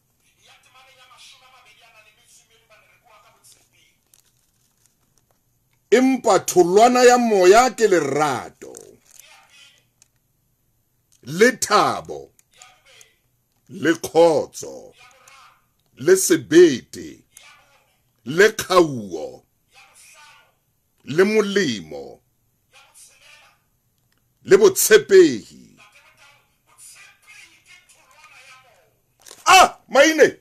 empa tholwana ya moya ke lerato le thabo le kgotso le sebete le kgauo le molemo le botshepehi Maine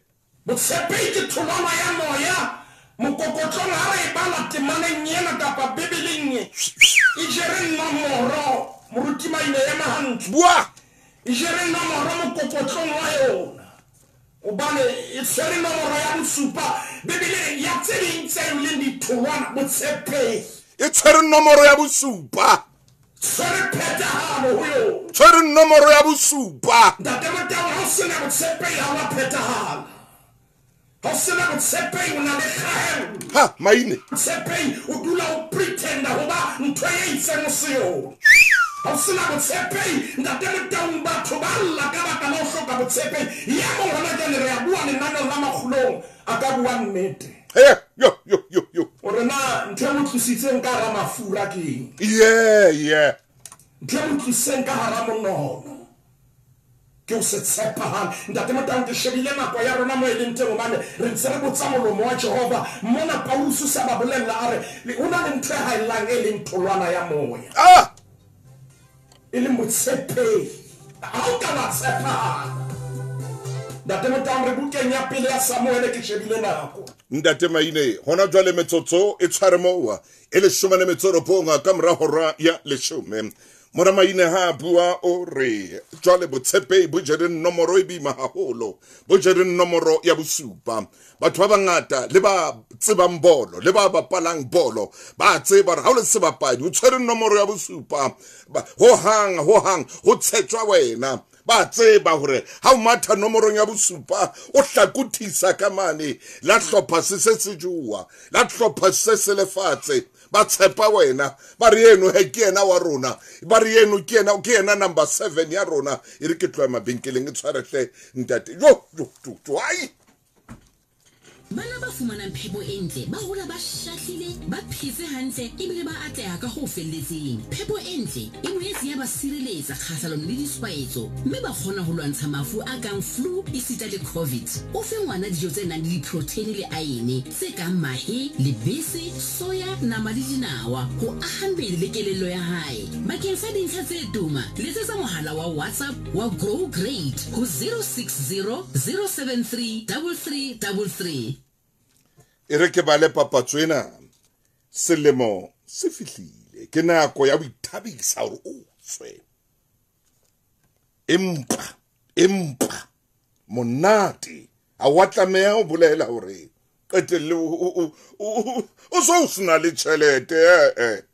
botshepehi ke tholwana ya moya mokokotlong ha re bala temaneng yena kapa bibeleng e jere nomoro moruti Maine ya mahantle bua e jere nomoro mokokotlong wa yona obane e tshwere nomoro ya bosupa bibeleng ya tse ding tse leng ditholwana botshepehi e tshwere nomoro ya bosupa tshwere phethahalo ho yo tshwere nomoro ya bosupa ntate Motaung ha o sena botshepehi ha wa phethahala ha o sena botshepehi o na le kgahelo ha Maine botshepehi o dula o pretenda ho ba ntho e itseng o se yona ha o sena botshepehi ntate Motaung batho ba lla ka baka la ho hloka botshepehi ya mo hona jwale re a bua lenaneo la Makgulong a ka bua nnete yo ore na ntho e mo tlisitseng ka hara mafura ke eng yeah ntho e mo tlisitseng ka hara monono ke o se tshepahale ntate Motaung ke shebile nako ya rona mo e leng teng hobane re ntse re botsa molomo wa Jehova mona Paulus sa ba bolella a re o na le ntho e haelang e leng tholwana ya moya e leng botshepehi ha o ka ba tshepahale ntate Motaung re bukeng ya pele ya Samuele ke shebile nako ntate Maine hona jwale metsotso e tshware moa e le 19 ka mora hora ya 10 mora Maine ha bua o re jwale botshepehi bo jere nomoro e bima haholo bo jere nomoro ya bosupa batho ba bangata le ba tsebang bolo le ba bapalang bolo ba tseba re ha o le sebapadi o tshwere nomoro ya bosupa ho hang ho tshetjwa wena ba tseba hore ha o matha nomorong ya bosupa o hlakuthisa ka mane la hlopha se sejua la hlopha se lefatshe ba tshepa wena ba re eno he ke ena wa rona ba re eno ke ena number 7 ya rona e re ke tloa mabenkeleng e tshwarehle ntate yo ai bana ba fumanang phepo e ntle ba hola ba shahlile ba phetse hantle ebile ba atleha ka ho felletseng phepo e ntle e boetse ya ba sireletsa kgahlanong le ditshwaetso mme ba kgona ho lwantsha mafu a kang flu esita le covid o fe ngwana dijo tse nang le diproteine le iron tse kang mahe lebese soya nama le dinawa ho aha mmele le kelello ya hae bakeng sa dintlha tse tuma letsetsa mohala wa WhatsApp wa Grow Great ho 060 073 3333 e re ke bale papatso ena selemo se fihlile ke nako ya boithabisa hore o tswe empa monate a wa tlameha ho bolela hore qetelle o so sna le tjhelete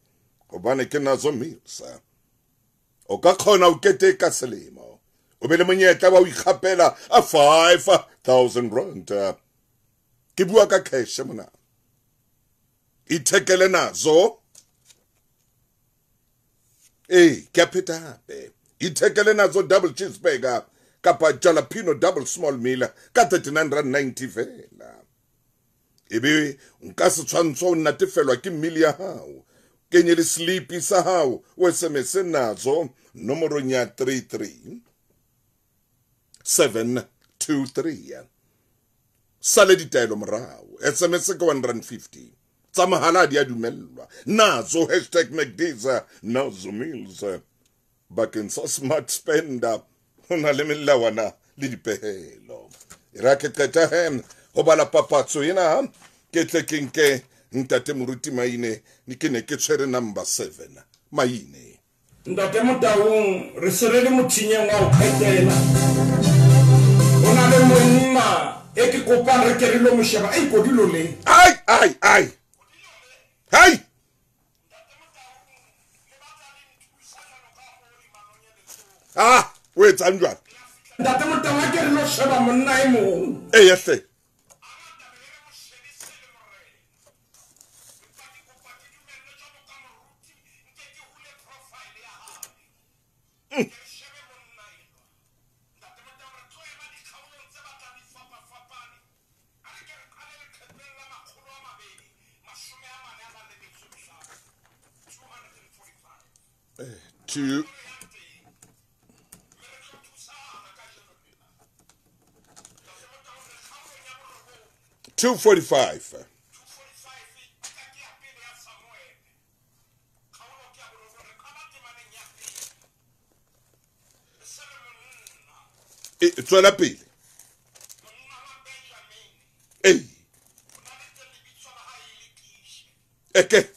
hobane ke nazo milsa o ka khona o kete ka selemo o be le monyetla wa o ikgapela a 5,000 rand ke bua ka cash mona ithekele nazo ke pheta hape ithekele nazo double cheeseburger kapa jalapeno double small meal ka 39.90 vela ebe nka se tshwantsho o natefelwa ke mmili ya hao kenye le sleepy sa hao o SMS nazo nomoro nya 33723 sale ditaelo morao SMS ka 150 tsa mahala di a dumellwa nazo #McDiza nazo meals bakeng sa smart spender hona le melawana le dipehelo ra ke qeta hem ho bala papatso ena ke tlekenke ntate Moruti Maine ni ke ne ke tshwere number 7 Maine ntate Motaung re serele mothinyeng wa o kgetela ona le monna e ke kopang re ke re lo mosheba e kodilo le ai we tsanjwa ntate Motaung a ke re lo sheba monna e mong yehle to 245 tswela pele eke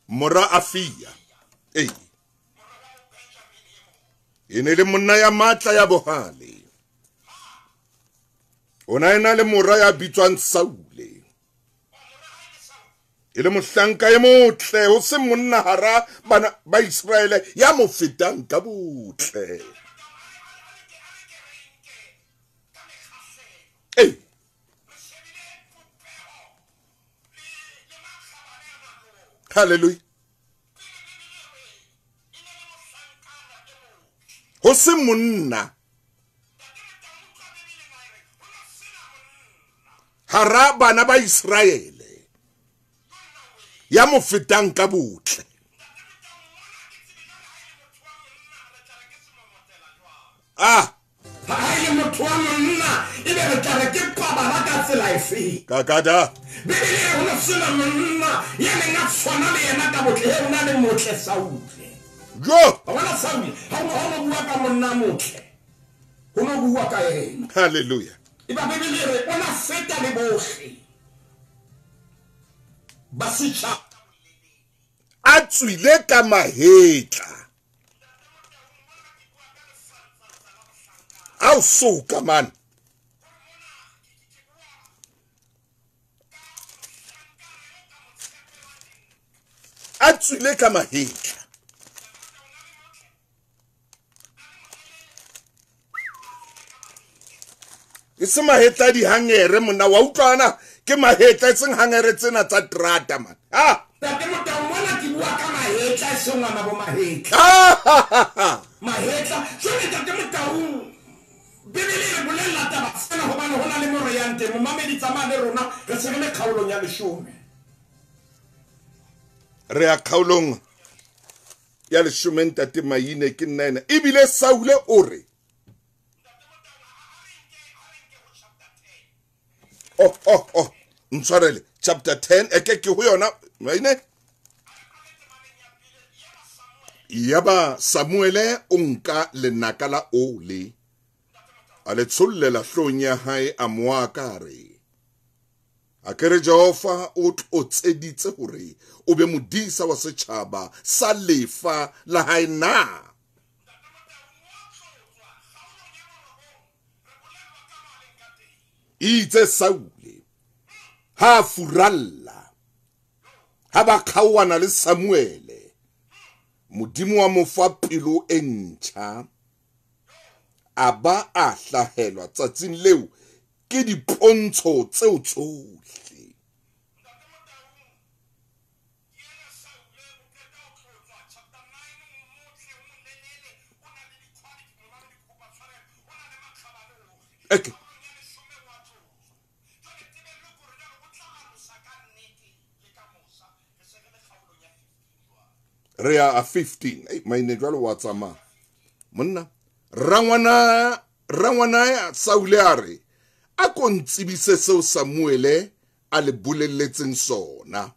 mora afia ene le monna ya matla ya bohale ona ena le mora ya bitswang Saule ile mohlanka e motle ho se monna hara bana ba Israele ya mo fetang ka botle. Hallelujah. Ho se monna hara bana ba Israele ya mo fetang ka botle. Haile motho wa monna ebe re tla ke pabala ka tsela efe kakada bebele ho no sena monna ya neng a tshwana le yena ka botle he ona le motle Saule jo bona Saule ha o bua ka monna motle ho no bua ka yena. Hallelujah. Iba bebele re ona feta le bohle basitsa a tswile ka mahetla au soka man a tswile ka mahetla e se mahetla di hangere mona wa utlwana ke mahetla e seng hangere tsena tsa trata man tate Motaung mona ke bua ka mahetla e seng ngwana bo mahetla mahetla jwale tate Motaung bebele re bolella taba tsena hobane hona le more ya nteng momamedi tsamaya le rona re se re le kgaolong ya 10 re ya kgaolong ya 10 ntate Maine ke nna ena ebile Saule o re ntshwarele chapter 10 eke ke ho yona Maine yaba Samuele o nka lenaka la ole a le tsollela hlong ya hae a moakare a kere Jehova o tseditse hore o be modisa wa setjhaba sa lefa la hae na itse Saule ha furalla ha ba khawana le Samuele modimo wa mofa pelo e ntjha a ba a hlahelwa tsatsing leo ke dipontsho tseo tsohle okay. Re a 15 hey Maine jwalo wa tsama monna rangwana ya Saule a re a ko ntsibise seo Samuele a le bolelletseng sona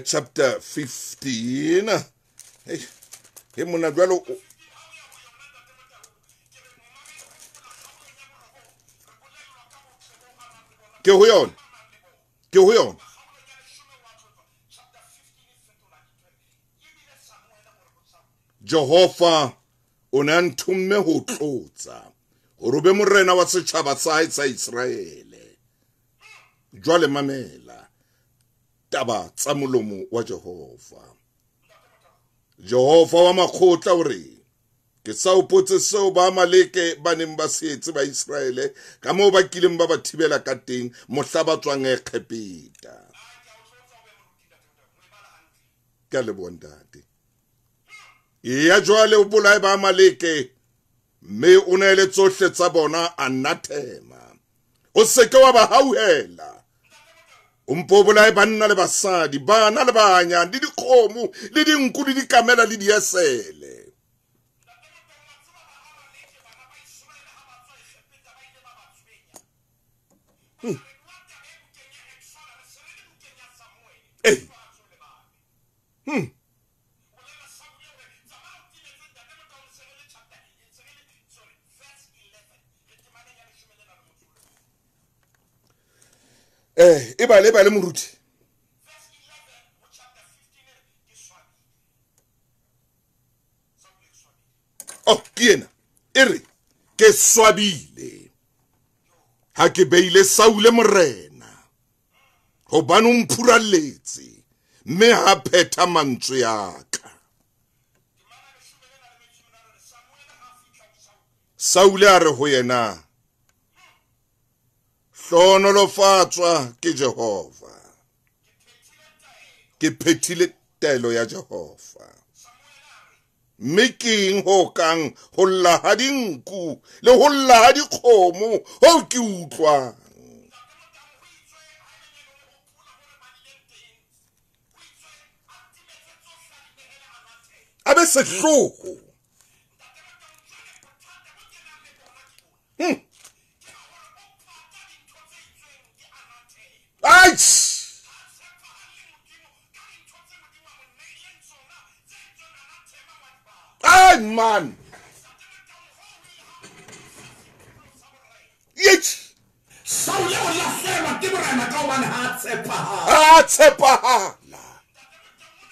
chapter 15 hey mona jwalo ke ho yona Jehova o ne a nthomme ho tlotsa hore o be morena wa setjhaba sa hae sa Israele jwale mamela taba tsa molomo wa Jehova wa makgotla hore ke sa opotse seo ba Amaleke ba neng ba setse ba Israele ka moo ba kileng ba ba thibela ka teng mohla ba tswang Egipeta ka le bondate ya jwale o bolae ba Amaleke me o ne le tsohle tsa bona anathema o seke wa ba hauhela umpo bolae banna le basadi bana le banyane le dikgomo le dinku le dikamela le diesele e bale Moruti. Oh, kiena ere ke swabile ha ke beile Saule morena hobane o mphuralletse mme ha phetha mantswe yaka. Saule a re ho yena, hlonolofatswa ke Jehova, ke phethile taelo ya Jehova, mme keng ho kang ho lla ha dinku le ho lla ha dikgomo ho ke utlwang. Abe sehloho Ay man. Yech. Saule o la fela ke morena ka hobane ha tshepahala. Ha tshepahala.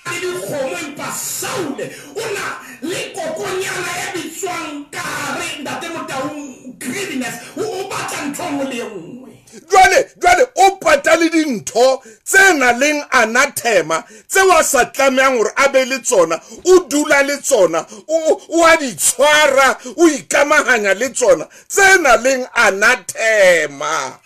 Ke dikgomo empa Saule o na le kokonyana e bitswang kare ntate Motaung greediness o batla ntho nngwe le nngwe. Jwale o patale dintho tse na leng anathema tse wa sa tlamehang hore a be le tsona, o dula le tsona, o a di tshwara, o ikamahanya le tsona tse na leng anathema.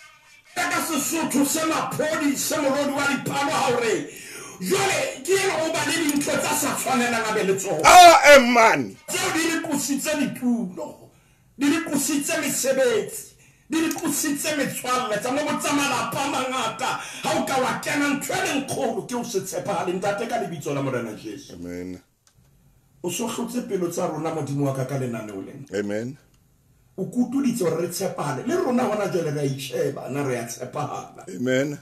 Ka sesotho se maphodi se morodi wa dipalo ha hore jwale ke ena o ba le dintho tsa sa tshwanelang a be le tsona. Ah, man. Tseo di le kusitse dipulo, di le kusitse mesebetsi, di le kusitse metswalle tsa mo botsamalapa mangata ha o ka wa kena ntho e leng kgolo ke o se tshepahale ntate ka lebitso la morena Jesu. Amen. O so hlotse pelo tsa rona modimo wa ka ka lenaneo lena. Amen. O kutuditse hore re tshepahale le rona hona jwale re a itsheba na re a tshepahala. Amen.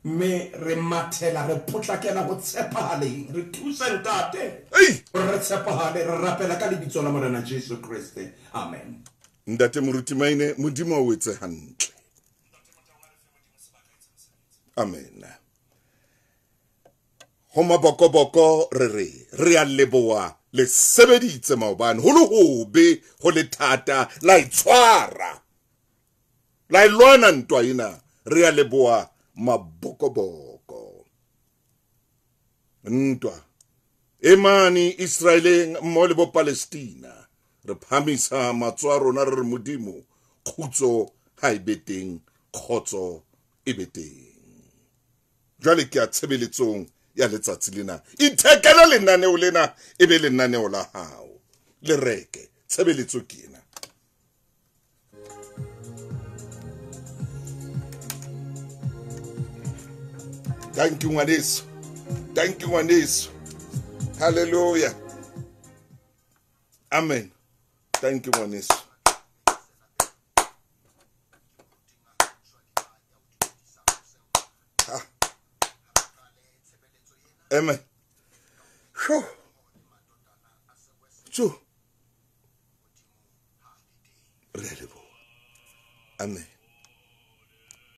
Me re mathela re potlakela go tshepahaleng re thusa ntate re tshepahale re rapela ka lebitso la morena Jesu Kriste. Amen. Ntate Moruti Maine modimo o etse hantle. Amen. Ho mabokoboko re a leboa le sebeditse maobane ho le hobe ho le thata la itshwara la ilwana ntwa ina re a leboa mabokoboko ntwa emani Israeleng mo le bo Palestina re phamisa matswa rona re modimo khutso ha ibeteng khotso ibeteng. Jwale ke a tshebeletsong ya letsatsi lena ithekela lenaneo lena e be lenaneo la hao le reke tshebeletso kena. Thank you ngwaneso, thank you ngwaneso, hallelujah, amen. Thank you ngwaneso. Amen. Sure. Sure. Amen.